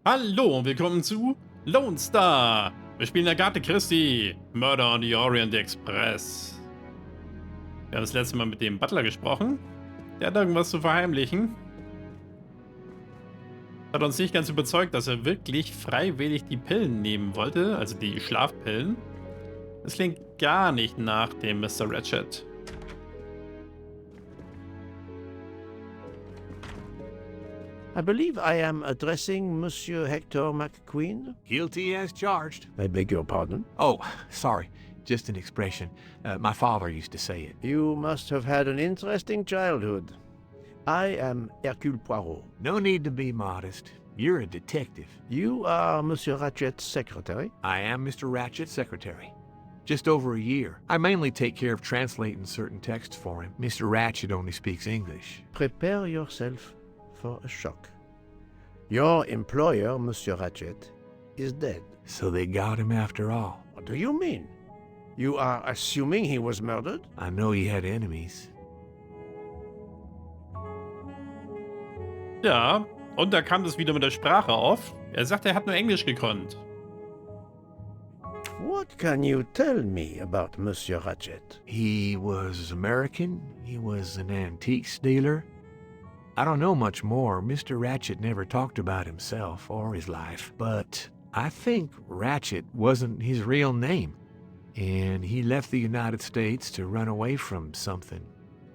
Hallo und willkommen zu Lone Star. Wir spielen Agatha Christie, Murder on the Orient Express. Wir haben das letzte Mal mit dem Butler gesprochen. Der hat irgendwas zu verheimlichen. Hat uns nicht ganz überzeugt, dass er wirklich freiwillig die Pillen nehmen wollte, also die Schlafpillen. Das klingt gar nicht nach dem Mr. Ratchet. I believe I am addressing Monsieur Hector McQueen. Guilty as charged. I beg your pardon. Oh, sorry. Just an expression. My father used to say it. You must have had an interesting childhood. I am Hercule Poirot. No need to be modest. You're a detective. You are Monsieur Ratchet's secretary? I am Mr. Ratchet's secretary. Just over a year. I mainly take care of translating certain texts for him. Mr. Ratchet only speaks English. Prepare yourself for a shock. Your employer, Monsieur Ratchet, is dead. So they got him after all. What do you mean? You are assuming he was murdered? I know he had enemies. Ja, und da kam das wieder mit der Sprache auf. Er sagt, er hat nur Englisch gekonnt. What can you tell me about Monsieur Ratchet? He was American. He was an antiques dealer. I don't know much more. Mr. Ratchet never talked about himself or his life, but I think Ratchet wasn't his real name, and he left the United States to run away from something,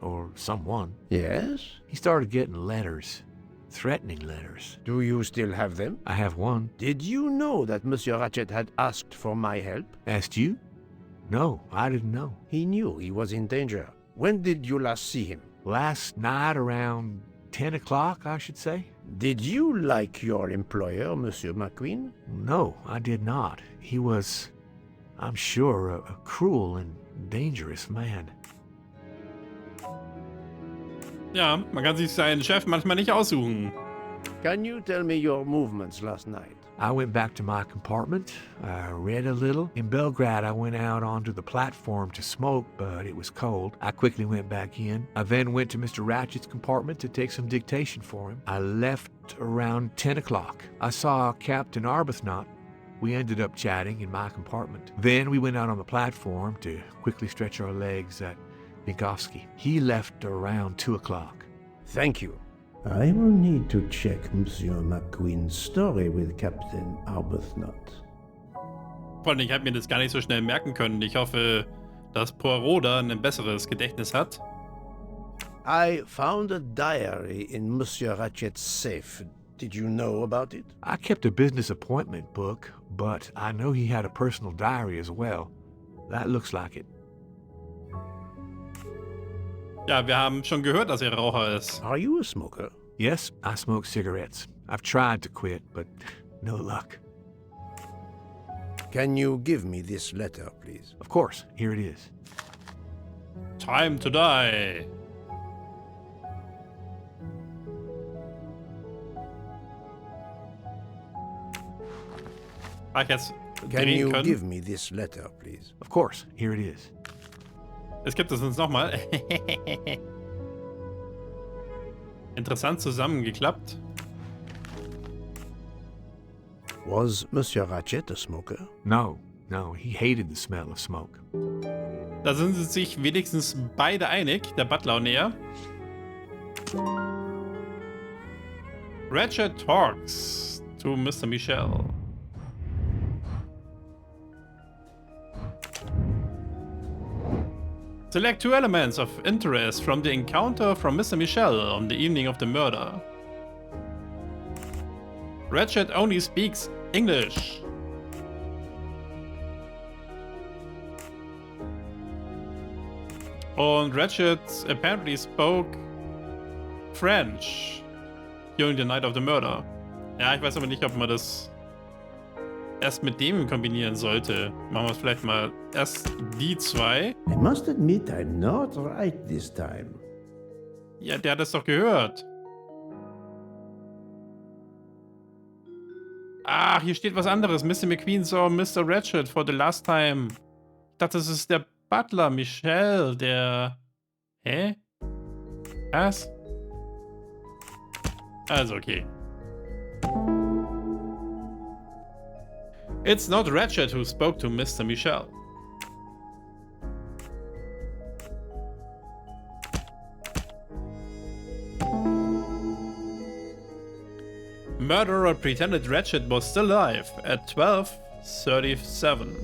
or someone. Yes? He started getting letters, threatening letters. Do you still have them? I have one. Did you know that Monsieur Ratchet had asked for my help? Asked you? No, I didn't know. He knew he was in danger. When did you last see him? Last night around 10 o'clock, I should say. Did you like your employer, Monsieur McQueen? No, I did not. He was, I'm sure, a cruel and dangerous man. Ja, man kann sich seinen Chef manchmal nicht aussuchen. Can you tell me your movements last night? I went back to my compartment. I read a little. In Belgrade, I went out onto the platform to smoke, but it was cold. I quickly went back in. I then went to Mr. Ratchet's compartment to take some dictation for him. I left around 10 o'clock. I saw Captain Arbuthnot. We ended up chatting in my compartment. Then we went out on the platform to quickly stretch our legs at Vinkovsky. He left around 2 o'clock. Thank you. I will need to check Monsieur McQueen's story with Captain Arbuthnot. Vor allem, ich habe mir das gar nicht so schnell merken können. Ich hoffe, dass Poirot da ein besseres Gedächtnis hat. I found a diary in Monsieur Ratchet's safe. Did you know about it? I kept a business appointment book, but I know he had a personal diary as well. That looks like it. Ja, wir haben schon gehört, dass er Raucher ist. Are you a smoker? Yes, I smoke cigarettes. I've tried to quit, but no luck. Can you give me this letter, please? Of course, here it is. Time to die. Ach, jetzt Can drehen you können. give me this letter, please? Of course, here it is. Es gibt es uns nochmal. Interessant zusammengeklappt. Was Monsieur Ratchet a smoker? No, he hated the smell of smoke. Da sind sie sich wenigstens beide einig, der Butler und er. Ratchet talks to Mr. Michel. Select two elements of interest from the encounter from Mr. Michel on the evening of the murder. Ratchet only speaks English. Und Ratchet apparently spoke French during the night of the murder. Ja, ich weiß aber nicht, ob man das erst mit dem kombinieren sollte. Machen wir es vielleicht mal erst die zwei. I must admit I'm not right this time. Ja, der hat es doch gehört. Ach, hier steht was anderes. Mr. McQueen saw Mr. Ratchet for the last time. Ich dachte, das ist der Butler, Michel, der... Hä? Was? Also, okay. It's not Ratchet who spoke to Mr. Michel. Murderer pretended Ratchet was still alive at 12:37.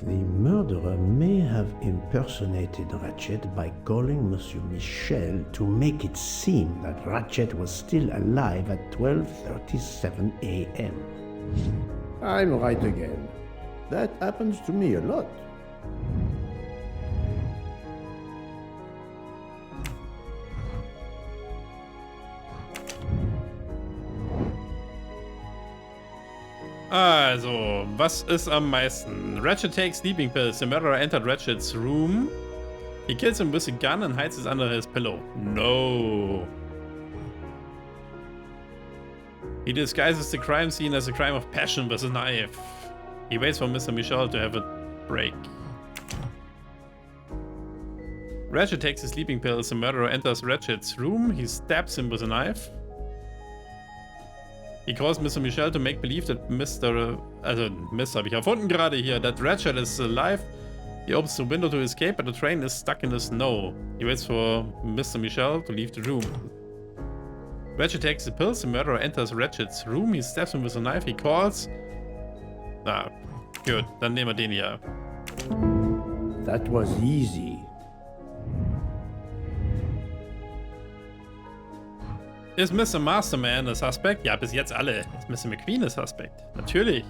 The murderer may have impersonated Ratchet by calling Monsieur Michel to make it seem that Ratchet was still alive at 12:37 a.m. I'm right again. That happens to me a lot. Also, was ist am meisten? Ratchet takes sleeping pills. The murderer entered Ratchet's room. He kills him with a gun and hides it under his pillow. No. He disguises the crime scene as a crime of passion with a knife. He waits for Mr. Michel to have a break. Ratchet takes the sleeping pills. The murderer enters Ratchet's room. He stabs him with a knife. He calls Mr. Michel to make believe that Mr. habe ich erfunden gerade hier, that Ratchet is alive. He opens the window to escape, but the train is stuck in the snow. He waits for Mr. Michel to leave the room. Ratchet takes the pills. The murderer enters Ratchet's room. He stabs him with a knife. He calls. Na, gut, dann nehmen wir den hier. That was easy. Ist Mr. Masterman a suspect? Ja, bis jetzt alle. Ist Mr. McQueen a suspect? Natürlich.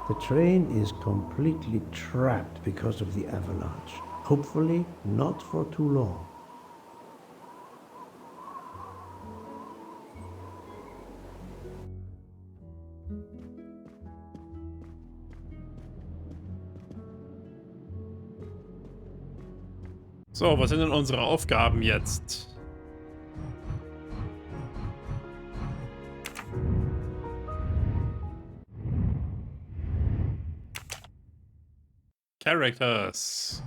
The train is completely trapped because of the avalanche. Hopefully not for too long. So, was sind denn unsere Aufgaben jetzt? Characters.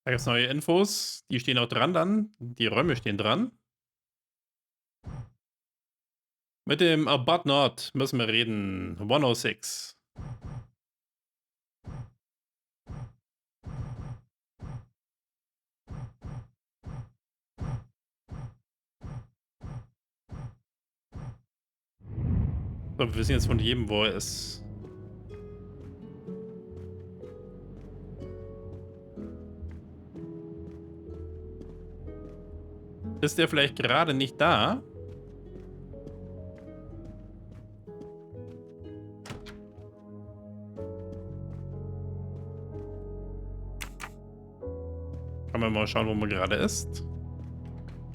Da gibt es neue Infos. Die stehen auch dran dann. Die Räume stehen dran. Mit dem But Not müssen wir reden. 106. So, wir wissen jetzt von jedem, wo er ist. Ist der vielleicht gerade nicht da? Kann man mal schauen, wo man gerade ist.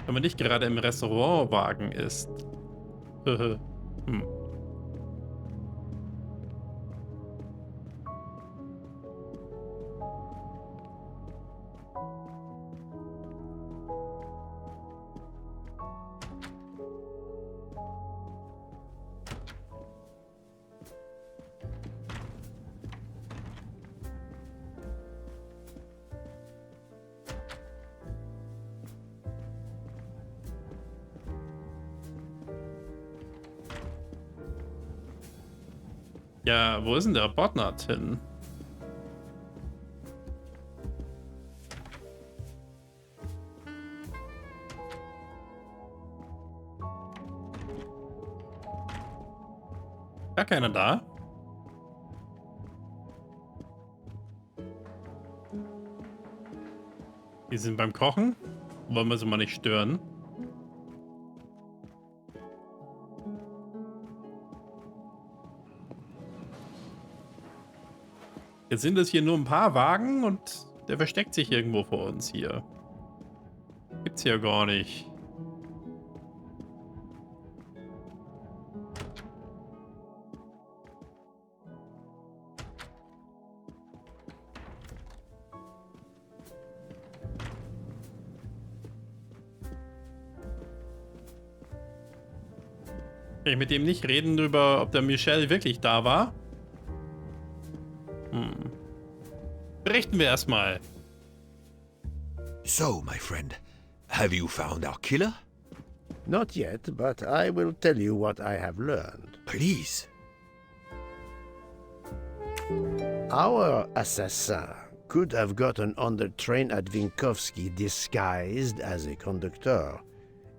Wenn man nicht gerade im Restaurantwagen ist. hm. Ja, wo ist denn der Botnut hin? Gar keiner da. Die sind beim Kochen. Wollen wir sie mal nicht stören. Jetzt sind es hier nur ein paar Wagen und der versteckt sich irgendwo vor uns hier. Gibt's hier gar nicht. Kann ich mit dem nicht reden darüber, ob der Michel wirklich da war? Berichten wir erstmal. So, my friend, have you found our killer? Not yet, but I will tell you what I have learned. Please. Our assassin could have gotten on the train at Vinkovsky disguised as a conductor,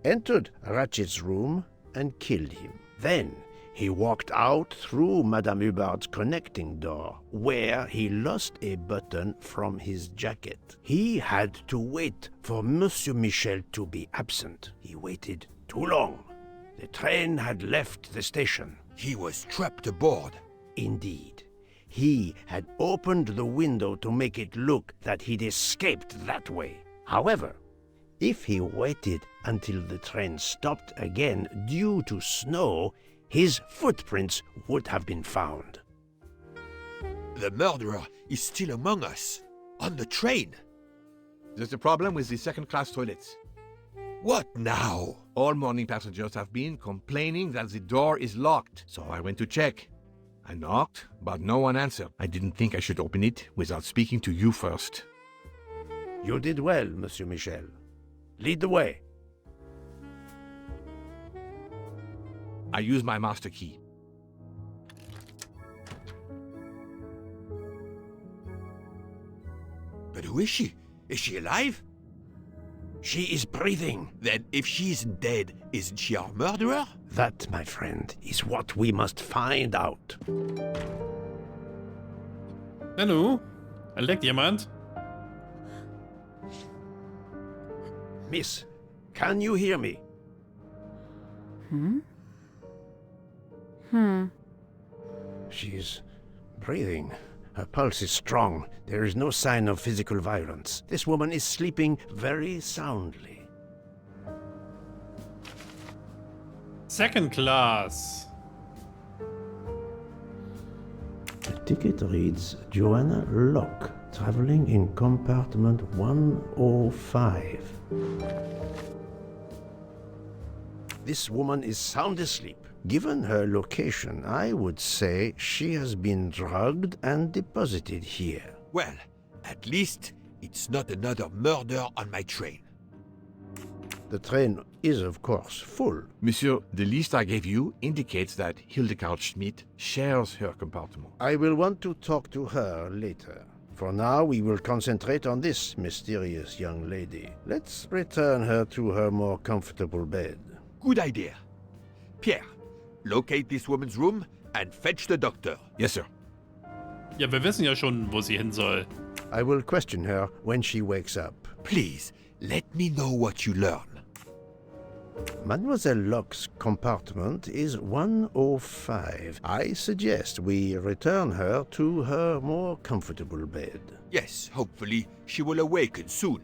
entered Ratchet's room, and killed him. Then he walked out through Madame Hubbard's connecting door, where he lost a button from his jacket. He had to wait for Monsieur Michel to be absent. He waited too long. The train had left the station. He was trapped aboard. Indeed. He had opened the window to make it look that he'd escaped that way. However, if he waited until the train stopped again due to snow, his footprints would have been found. The murderer is still among us, on the train. There's a problem with the second-class toilets. What now? All morning passengers have been complaining that the door is locked, so I went to check. I knocked, but no one answered. I didn't think I should open it without speaking to you first. You did well, Monsieur Michel. Lead the way. I used my master key. But who is she? Is she alive? She is breathing. Then if she isn't dead, isn't she our murderer? That, my friend, is what we must find out. Hallo? Entdeckt jemand? Miss, can you hear me? She's breathing. Her pulse is strong. There is no sign of physical violence. This woman is sleeping very soundly. Second class. The ticket reads Joanna Locke, traveling in compartment 105. This woman is sound asleep. Given her location, I would say she has been drugged and deposited here. Well, at least it's not another murder on my train. The train is, of course, full. Monsieur, the list I gave you indicates that Hildegard Schmidt shares her compartment. I will want to talk to her later. For now, we will concentrate on this mysterious young lady. Let's return her to her more comfortable bed. Good idea. Pierre, locate this woman's room and fetch the doctor. Yes, sir. Ja, wir wissen ja schon, wo sie hin soll. I will question her when she wakes up. Please, let me know what you learn. Mademoiselle Locke's compartment is 105. I suggest we return her to her more comfortable bed. Yes, hopefully she will awaken soon.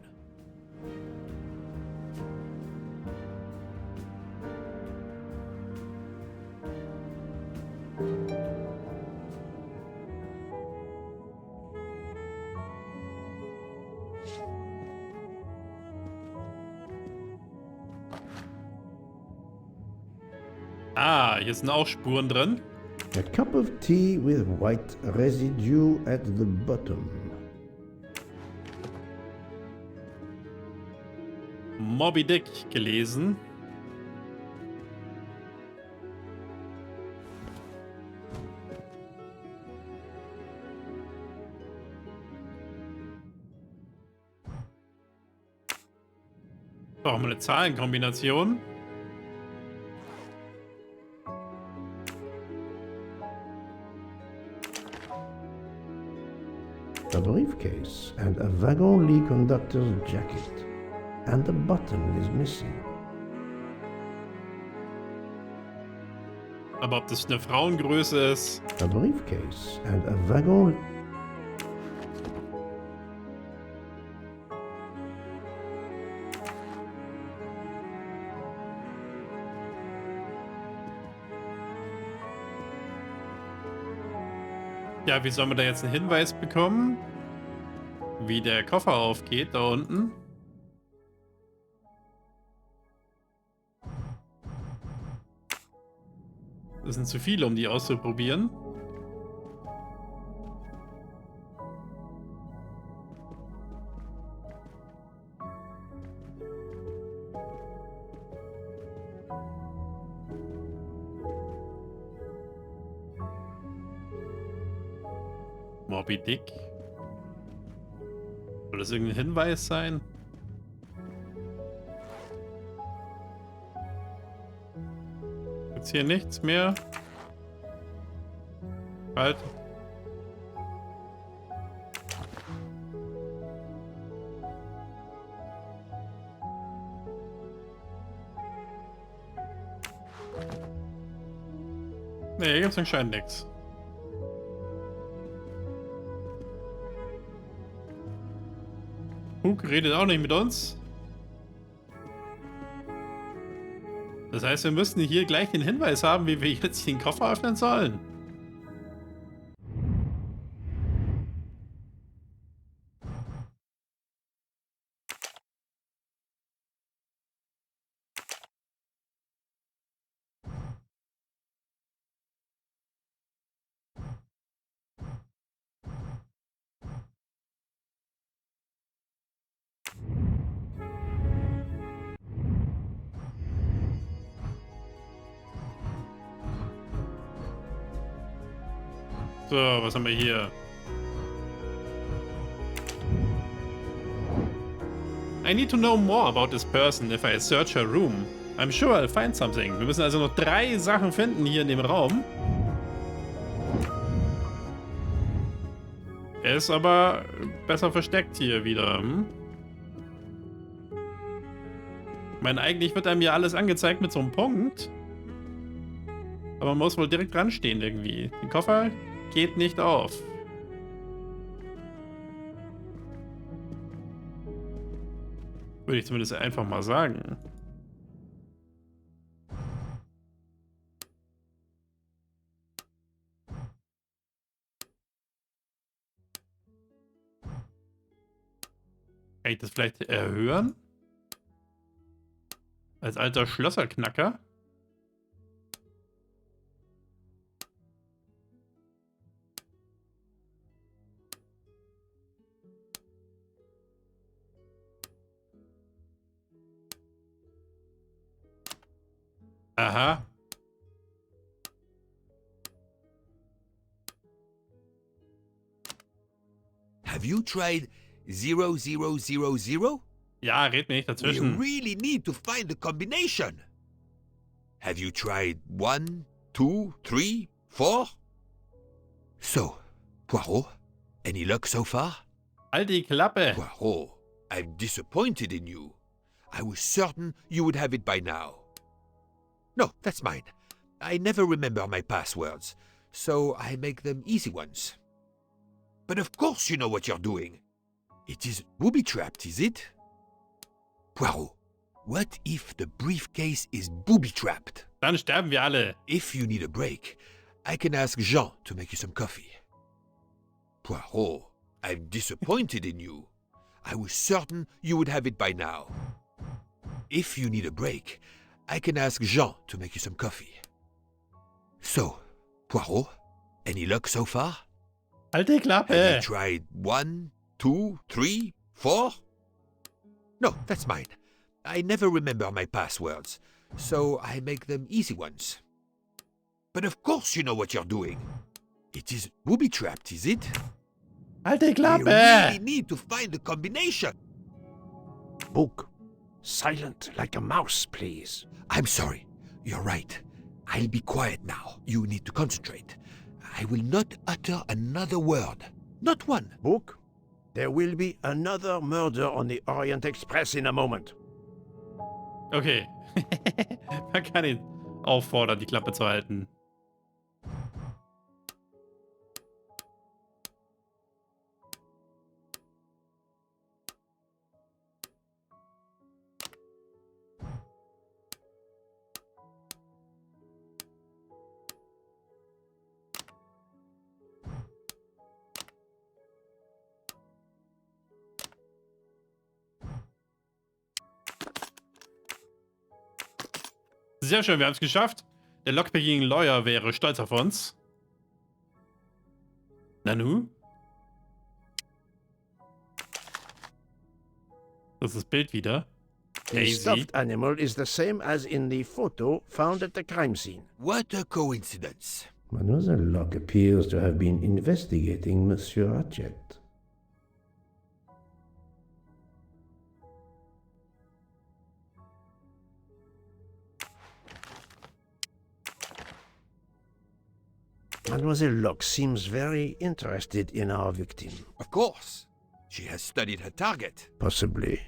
Ah, hier sind auch Spuren drin. A cup of tea with white residue at the bottom. Moby Dick gelesen. Brauchen wir eine Zahlenkombination? A briefcase and a wagon-lee conductor's jacket. And the button is missing. Aber ob das eine Frauengröße ist? A briefcase and a wagon... Ja, wie sollen wir da jetzt einen Hinweis bekommen? Wie der Koffer aufgeht da unten? Das sind zu viele, um die auszuprobieren. Moby Dick. Soll das irgendein Hinweis sein? Gibt's hier nichts mehr? Halt. Nee, hier gibt's anscheinend nichts. Hook redet auch nicht mit uns. Das heißt, wir müssten hier gleich den Hinweis haben, wie wir jetzt den Koffer öffnen sollen. So, was haben wir hier? I need to know more about this person if I search her room. I'm sure I'll find something. Wir müssen also noch 3 Sachen finden hier in dem Raum. Er ist aber besser versteckt hier wieder. Hm? Ich meine, eigentlich wird einem ja alles angezeigt mit so einem Punkt. Aber man muss wohl direkt dran stehen irgendwie. Den Koffer geht nicht auf. Würde ich zumindest einfach mal sagen. Kann ich das vielleicht erhöhen? Als alter Schlösserknacker? Aha. Have you tried 0000? Ja, red mir nicht We dazwischen. really need to find the combination. Have you tried 1, 2, 3, 4? So, Poirot, any luck so far? Halt die Klappe. Poirot, I'm disappointed in you. I was certain you would have it by now. No, that's mine. I never remember my passwords, so I make them easy ones. But of course you know what you're doing. It is booby-trapped, is it? Poirot, what if the briefcase is booby-trapped? Dann sterben wir alle. If you need a break, I can ask Jean to make you some coffee. Poirot, I'm disappointed in you. I was certain you would have it by now. If you need a break, I can ask Jean to make you some coffee. So, Poirot, any luck so far? Halt die Have you Klappe. tried 1, 2, 3, 4? No, that's mine. I never remember my passwords, so I make them easy ones. But of course you know what you're doing. It is booby-trapped, is it? Halt die We Klappe. really need to find the combination. Book, silent like a mouse, please. I'm sorry. You're right. I'll be quiet now. You need to concentrate. I will not utter another word. Not one. Book, there will be another murder on the Orient Express in a moment. Okay. Man kann ihn auffordern, die Klappe zu halten. Sehr schön, wir haben es geschafft. Der Lockpicking-Lawyer wäre stolz auf uns. Nanu? Das ist das Bild wieder. The Daisy. stuffed animal is the same as in the photo found at the crime scene. What a coincidence. Mademoiselle Locke appears to have been investigating Monsieur Ratchet. Mademoiselle Locke seems very interested in our victim. Of course. She has studied her target. Possibly.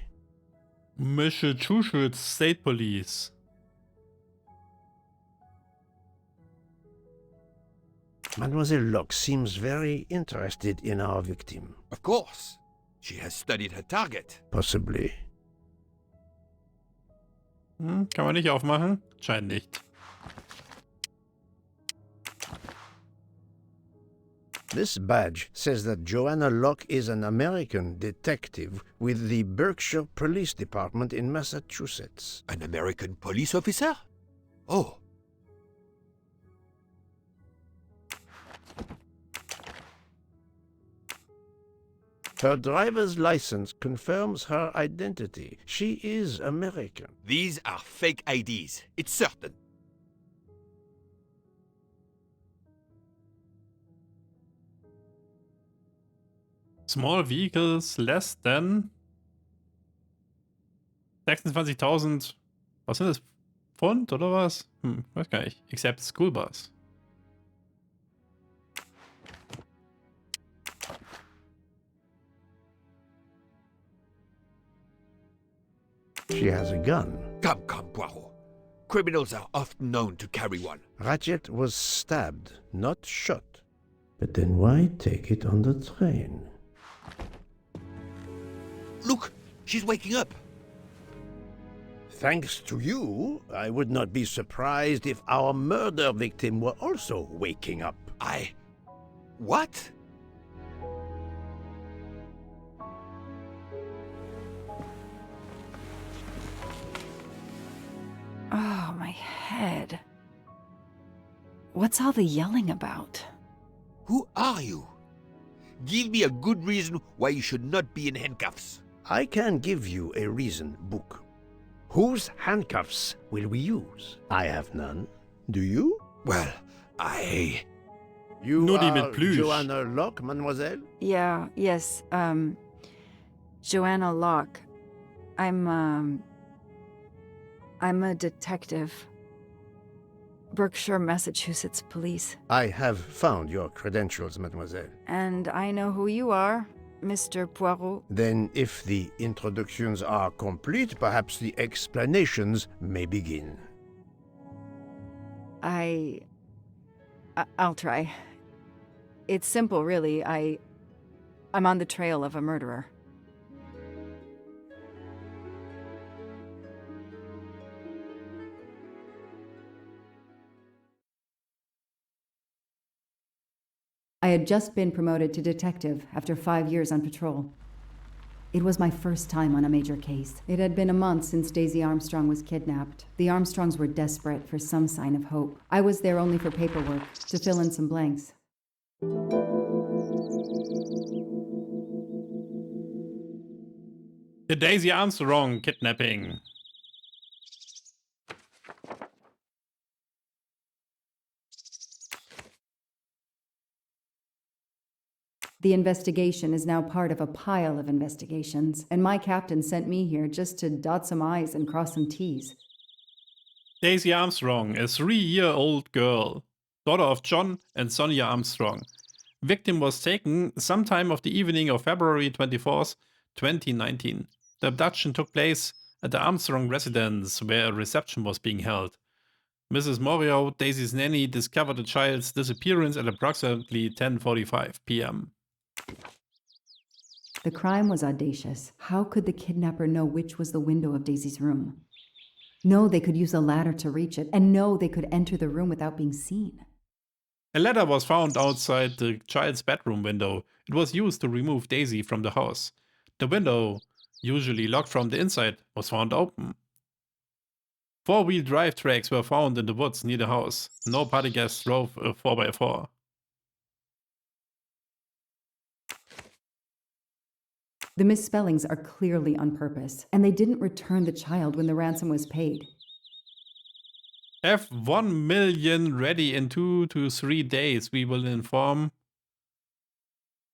Massachusetts State Police. Mademoiselle Locke seems very interested in our victim. Of course. She has studied her target. Possibly. Kann man nicht aufmachen? Scheint nicht. This badge says that Joanna Locke is an American detective with the Berkshire Police Department in Massachusetts. An American police officer? Oh, Her driver's license confirms her identity. She is American. these are fake IDs. It's certain. Small vehicles less than 26.000. Was sind das? Pfund oder was? Weiß gar nicht. Except school bus. She has a gun. Come, Poirot. Criminals are often known to carry one. Ratchet was stabbed, not shot. But then why take it on the train? Look, she's waking up. Thanks to you, I would not be surprised if our murder victim were also waking up. What? Oh, my head. What's all the yelling about? Who are you? Give me a good reason why you should not be in handcuffs. I can give you a reason, Book. Whose handcuffs will we use? I have none. Do you? Well, You Nur die are mit Plüsch. Joanna Locke, mademoiselle? Yes, Joanna Locke. I'm a detective. Berkshire, Massachusetts Police. I have found your credentials, mademoiselle. And I know who you are, Mr. Poirot. Then, if the introductions are complete, perhaps the explanations may begin. I'll try. It's simple, really. I'm on the trail of a murderer. I had just been promoted to detective after 5 years on patrol. It was my first time on a major case. It had been a month since Daisy Armstrong was kidnapped. The Armstrongs were desperate for some sign of hope. I was there only for paperwork, to fill in some blanks. The Daisy Armstrong kidnapping. The investigation is now part of a pile of investigations, and my captain sent me here just to dot some I's and cross some T's. Daisy Armstrong, a 3-year-old girl, daughter of John and Sonia Armstrong. Victim was taken sometime of the evening of February 24th, 2019. The abduction took place at the Armstrong residence where a reception was being held. Mrs. Morio, Daisy's nanny, discovered the child's disappearance at approximately 10:45 p.m. The crime was audacious. How could the kidnapper know which was the window of Daisy's room? No, they could use a ladder to reach it, and no, they could enter the room without being seen. A ladder was found outside the child's bedroom window. It was used to remove Daisy from the house. The window, usually locked from the inside, was found open. 4-wheel drive tracks were found in the woods near the house. No party guests drove a 4x4. The misspellings are clearly on purpose, and they didn't return the child when the ransom was paid. Have 1 million ready in 2 to 3 days. We will inform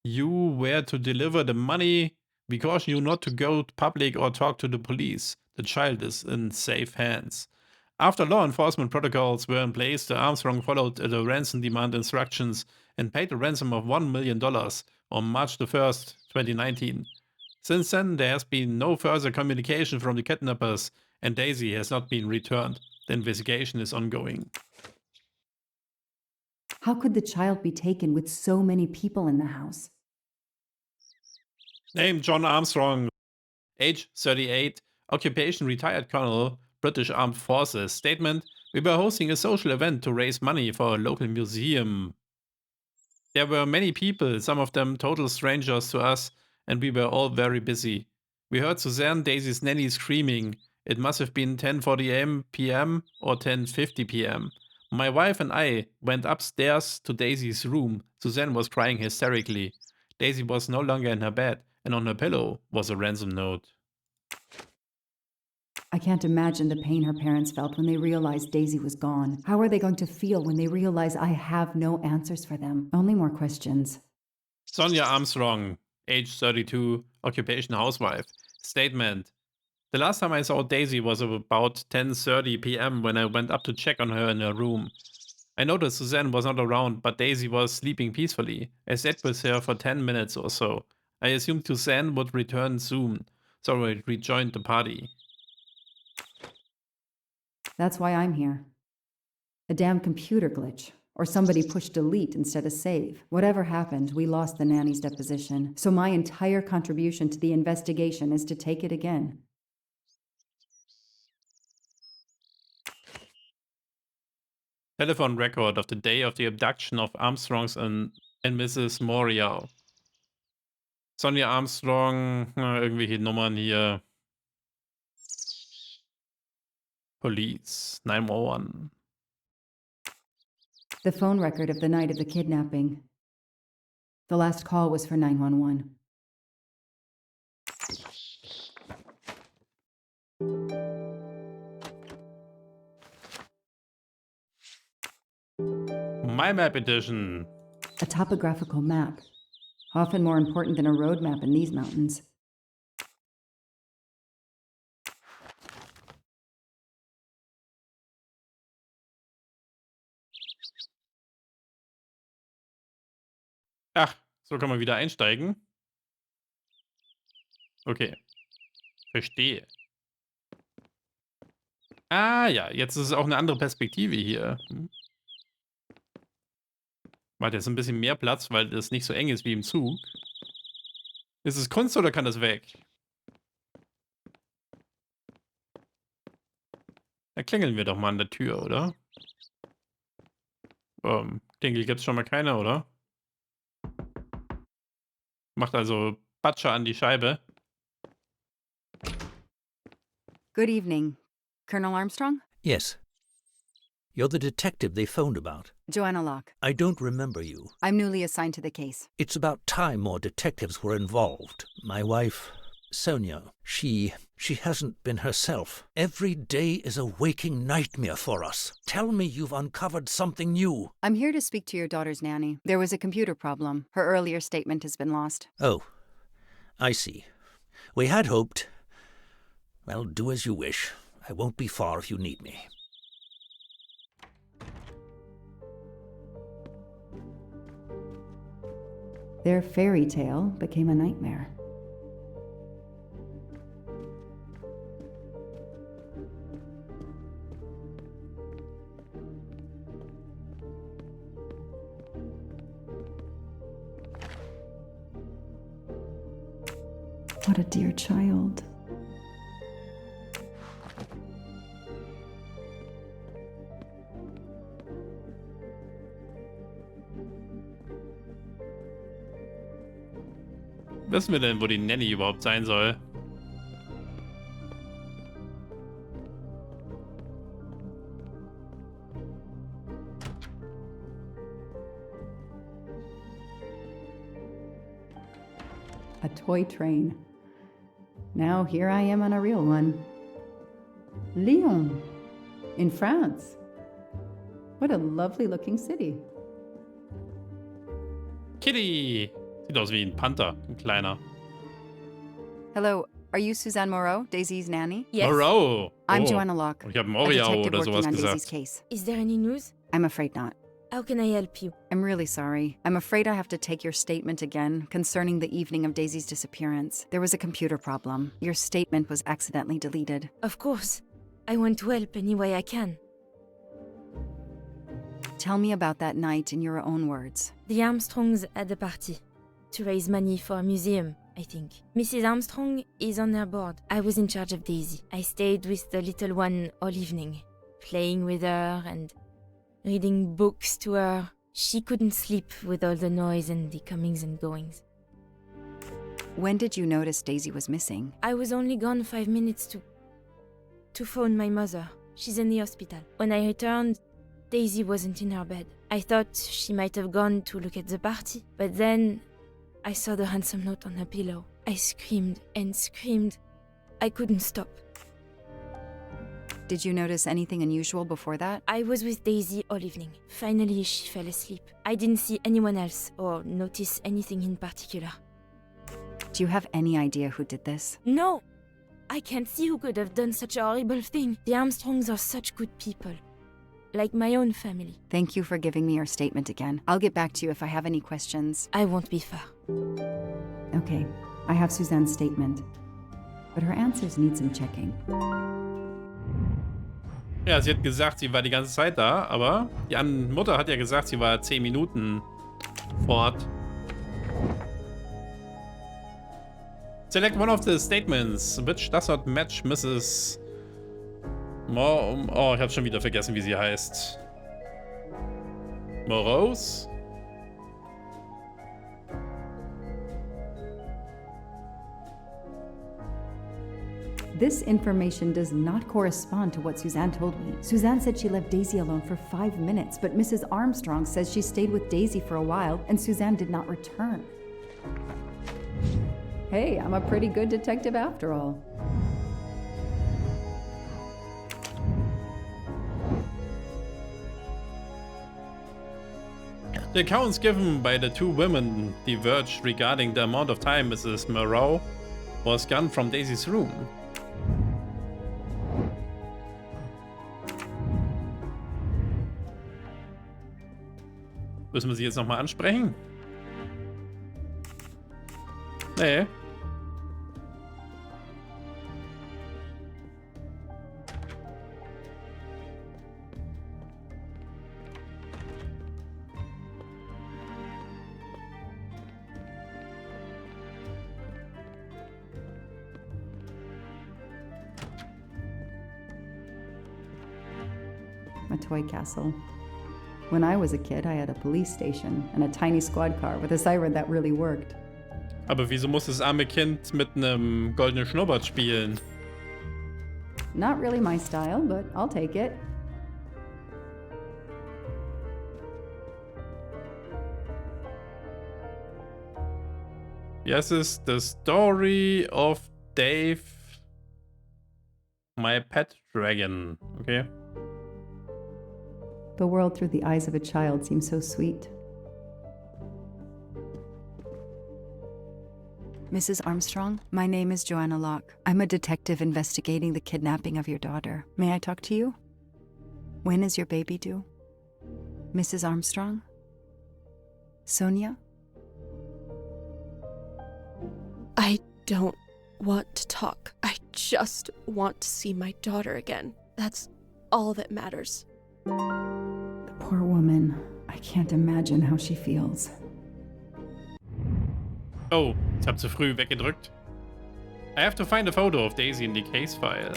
you where to deliver the money. We caution you not to go public or talk to the police. The child is in safe hands. After law enforcement protocols were in place, the Armstrong followed the ransom demand instructions and paid a ransom of $1 million on March the 1st, 2019. Since then, there has been no further communication from the kidnappers, and Daisy has not been returned. The investigation is ongoing. How could the child be taken with so many people in the house? Name John Armstrong. Age 38. Occupation retired colonel, British Armed Forces. Statement: we were hosting a social event to raise money for a local museum. There were many people, some of them total strangers to us, and we were all very busy. We heard Suzanne, Daisy's nanny, screaming. It must have been 10:40 p.m. or 10:50 p.m. My wife and I went upstairs to Daisy's room. Suzanne was crying hysterically. Daisy was no longer in her bed, and on her pillow was a ransom note. I can't imagine the pain her parents felt when they realized Daisy was gone. How are they going to feel when they realize I have no answers for them? Only more questions. Sonia Armstrong, age 32, occupation housewife. Statement: the last time I saw Daisy was about 10:30 p.m. when I went up to check on her in her room. I noticed Suzanne was not around, but Daisy was sleeping peacefully. I sat with her for 10 minutes or so. I assumed Suzanne would return soon, so I rejoined the party. That's why I'm here. A damn computer glitch. Or somebody pushed delete instead of save. Whatever happened, we lost the nanny's deposition. So my entire contribution to the investigation is to take it again. Telephone record of the day of the abduction of Armstrongs and Mrs. Morial. Sonia Armstrong, irgendwelche Nummern hier. Police, 911. The phone record of the night of the kidnapping. The last call was for 911. My Map Edition. A topographical map. Often more important than a road map in these mountains. Ach, so kann man wieder einsteigen. Okay. Verstehe. Ah ja, jetzt ist es auch eine andere Perspektive hier. Warte, jetzt ein bisschen mehr Platz, weil das nicht so eng ist wie im Zug. Ist es Kunst oder kann das weg? Da klingeln wir doch mal an der Tür, oder? Klingel gibt's schon mal keine, oder? Macht also Batscher an die Scheibe. Good evening. Colonel Armstrong? Yes. You're the detective they phoned about. Joanna Locke. I don't remember you. I'm newly assigned to the case. It's about time more detectives were involved. My wife, Sonia, she hasn't been herself. Every day is a waking nightmare for us. Tell me you've uncovered something new. I'm here to speak to your daughter's nanny. There was a computer problem. Her earlier statement has been lost. Oh, I see. We had hoped. Well, do as you wish. I won't be far if you need me. Their fairy tale became a nightmare. What a dear child. Wissen wir denn, wo die Nanny überhaupt sein soll? A toy train. Now here I am on a real one. Lyon, in France. What a lovely looking city. Kitty! Sieht aus wie ein Panther, ein kleiner. Hello, are you Suzanne Moreau, Daisy's nanny? Yes. Moreau! I'm Oh. Joanna Locke, Ich habe a Moriau detective oder working sowas on Daisy's gesagt. case. Is there any news? I'm afraid not. How can I help you? I'm really sorry. I'm afraid I have to take your statement again concerning the evening of Daisy's disappearance. There was a computer problem. Your statement was accidentally deleted. Of course. I want to help any way I can. Tell me about that night in your own words. The Armstrongs had a party to raise money for a museum, I think. Mrs. Armstrong is on their board. I was in charge of Daisy. I stayed with the little one all evening, playing with her and reading books to her. She couldn't sleep with all the noise and the comings and goings. When did you notice Daisy was missing? I was only gone 5 minutes to phone my mother. She's in the hospital. When I returned, Daisy wasn't in her bed. I thought she might have gone to look at the party, but then I saw the handsome note on her pillow. I screamed and screamed. I couldn't stop. Did you notice anything unusual before that? I was with Daisy all evening. Finally, she fell asleep. I didn't see anyone else or notice anything in particular. Do you have any idea who did this? No! I can't see who could have done such a horrible thing. The Armstrongs are such good people. Like my own family. Thank you for giving me your statement again. I'll get back to you if I have any questions. I won't be far. Okay, I have Suzanne's statement. But her answers need some checking. Ja, sie hat gesagt, sie war die ganze Zeit da, aber die Mutter hat ja gesagt, sie war 10 Minuten fort. Select one of the statements which does not match Mrs. Oh, ich habe schon wieder vergessen, wie sie heißt. Moreau's? This information does not correspond to what Suzanne told me. Suzanne said she left Daisy alone for 5 minutes, but Mrs. Armstrong says she stayed with Daisy for a while and Suzanne did not return. Hey, I'm a pretty good detective after all. The accounts given by the two women diverged regarding the amount of time Mrs. Moreau was gone from Daisy's room. Müssen wir sie jetzt nochmal ansprechen? Nee. A toy castle. When I was a kid, I had a police station and a tiny squad car with a siren that really worked. Aber wieso muss das arme Kind mit einem goldenen Schnurrbart spielen? Not really my style, but I'll take it. Yes, it's the story of Dave, my pet dragon. Okay. The world through the eyes of a child seems so sweet. Mrs. Armstrong, my name is Joanna Locke. I'm a detective investigating the kidnapping of your daughter. May I talk to you? When is your baby due? Mrs. Armstrong? Sonia? I don't want to talk. I just want to see my daughter again. That's all that matters. The poor woman. I can't imagine how she feels. Oh, ich habe zu früh weggedrückt. I have to find a photo of Daisy in the case file.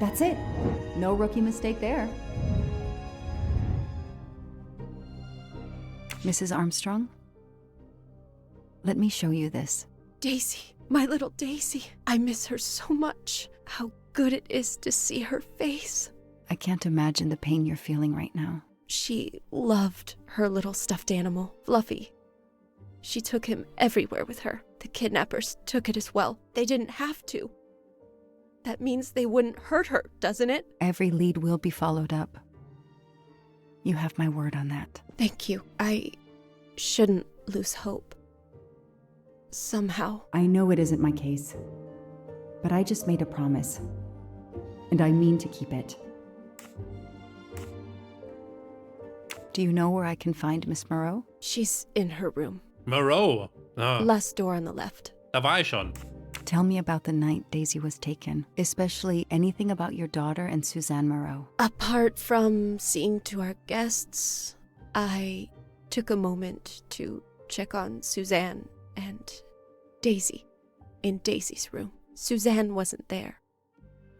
That's it. No rookie mistake there. Mrs. Armstrong? Let me show you this. Daisy, my little Daisy. I miss her so much. How good it is to see her face. I can't imagine the pain you're feeling right now. She loved her little stuffed animal, Fluffy. She took him everywhere with her. The kidnappers took it as well. They didn't have to. That means they wouldn't hurt her, doesn't it? Every lead will be followed up. You have my word on that. Thank you. I shouldn't lose hope. Somehow. I know it isn't my case, but I just made a promise, and I mean to keep it. Do you know where I can find Miss Moreau? She's in her room. Moreau. Ah, Last door on the left. da war ich schon. Tell me about the night Daisy was taken, especially anything about your daughter and Suzanne Moreau. Apart from seeing to our guests, I took a moment to check on Suzanne and Daisy in Daisy's room. Suzanne wasn't there,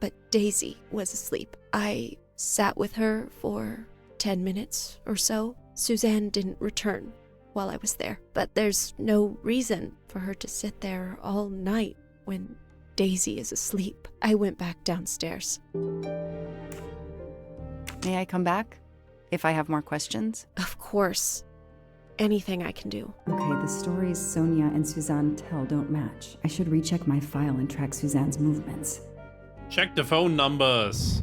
but Daisy was asleep. I sat with her for 10 minutes or so. Suzanne didn't return while I was there, but there's no reason for her to sit there all night when Daisy is asleep. I went back downstairs. May I come back? If I have more questions? Of course. Anything I can do. Okay, the stories Sonia and Suzanne tell don't match. I should recheck my file and track Suzanne's movements. Check the phone numbers.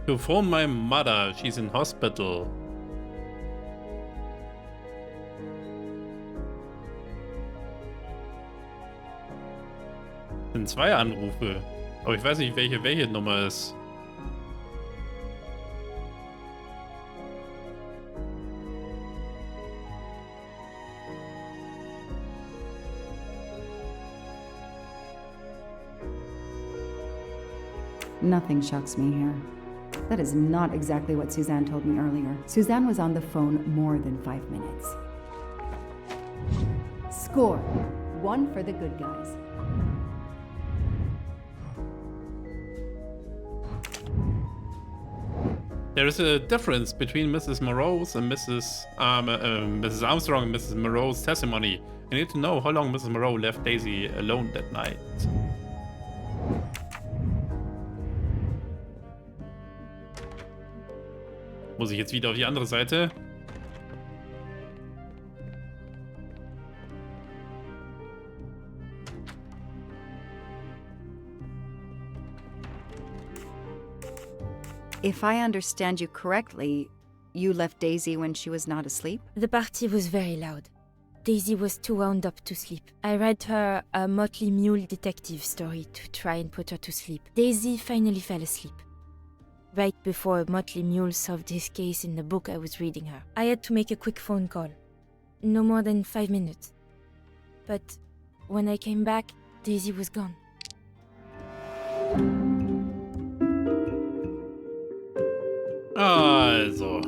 To phone my mother, she's in hospital. Sind 2 Anrufe. Aber ich weiß nicht, welche Nummer ist. Nothing shocks me here. That is not exactly what Suzanne told me earlier. Suzanne was on the phone more than 5 minutes. Score. 1 for the good guys. There is a difference between Mrs. Moreau's and Mrs. Armstrong and Mrs. Moreau's testimony. I need to know how long Mrs. Moreau left Daisy alone that night. Muss ich jetzt wieder auf die andere Seite? If I understand you correctly, you left Daisy when she was not asleep? The party was very loud. Daisy was too wound up to sleep. I read her a Motley Mule detective story to try and put her to sleep. Daisy finally fell asleep. Right before Motley Mule solved his case in the book I was reading her. I had to make a quick phone call. No more than 5 minutes. But when I came back, Daisy was gone. Also.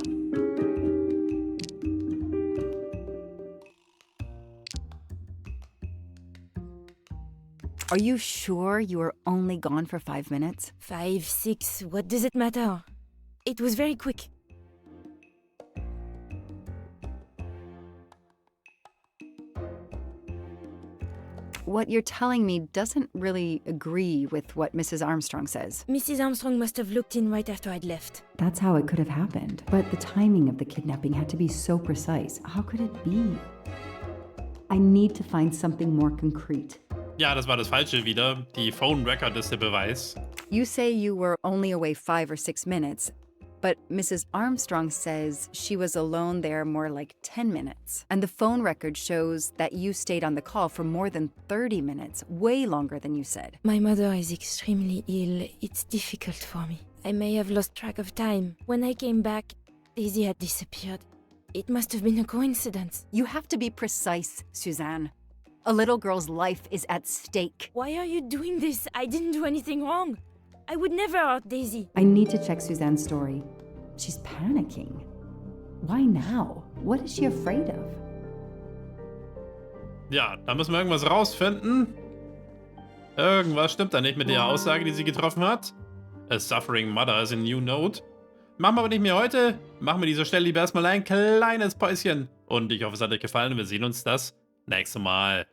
Are you sure you were only gone for 5 minutes? 5, 6, what does it matter? It was very quick. What you're telling me doesn't really agree with what Mrs. Armstrong says. Mrs. Armstrong must have looked in right after I'd left. That's how it could have happened. But the timing of the kidnapping had to be so precise. How could it be? I need to find something more concrete. Ja, das war das Falsche wieder. Die Phone Record ist der Beweis. You say you were only away 5 or 6 minutes, but Mrs. Armstrong says she was alone there more like 10 minutes. And the phone record shows that you stayed on the call for more than 30 minutes, way longer than you said. My mother is extremely ill. It's difficult for me. I may have lost track of time. When I came back, Daisy had disappeared. It must have been a coincidence. You have to be precise, Suzanne. A little girl's life is at stake. Why are you doing this? I didn't do anything wrong. I would never hurt Daisy. I need to check Suzanne's story. She's panicking. Why now? What is she afraid of? Ja, da müssen wir irgendwas rausfinden. Irgendwas stimmt da nicht mit der Aussage, die sie getroffen hat. A suffering mother is in new note. Machen wir aber nicht mehr heute. Machen wir dieser Stelle lieber erstmal ein kleines Päuschen. Und ich hoffe, es hat euch gefallen und wir sehen uns das nächste Mal.